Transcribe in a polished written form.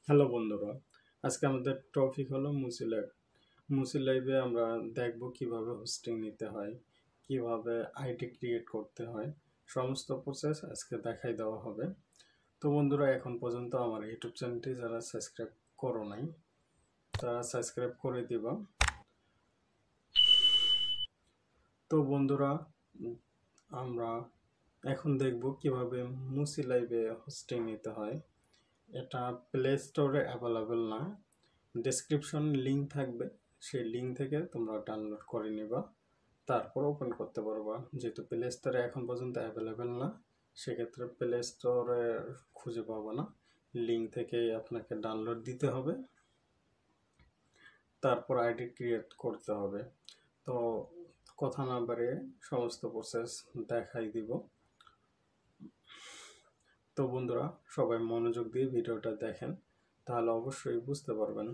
Hello বন্ধুরা, আজকে আমাদের টপিক হলো মুসি লাইভ। মুসি লাইভে আমরা দেখব কিভাবে হোস্টিং নিতে হয়, কিভাবে আইডি ক্রিয়েট করতে হয়, সমস্ত প্রসেস আজকে দেখাই দেওয়া হবে। তো বন্ধুরা, এখন পর্যন্ত আমার ইউটিউব চ্যানেলটি যারা সাবস্ক্রাইব করো নাই তারা সাবস্ক্রাইব করে দিবা। তো বন্ধুরা, আমরা এখন দেখব কিভাবে মুসি লাইভে হোস্টিং নিতে হয়। এটা প্লে স্টোরে অ্যাভেলেবেল না, ডেসক্রিপশন লিঙ্ক থাকবে, সেই লিঙ্ক থেকে তোমরা ডাউনলোড করে নিবা, তারপর ওপেন করতে পারবা। যেহেতু প্লে স্টোরে এখন পর্যন্ত অ্যাভেলেবেল না, সেক্ষেত্রে প্লে স্টোরে খুঁজে পাবো না, লিঙ্ক থেকে আপনাকে ডাউনলোড দিতে হবে, তারপর আইডি ক্রিয়েট করতে হবে। তো কথা না বাড়িয়ে সমস্ত প্রসেস দেখাই দিব। তো বন্ধুরা, সবাই মনোযোগ দিয়ে ভিডিওটা দেখেন, তাহলে অবশ্যই বুঝতে পারবেন।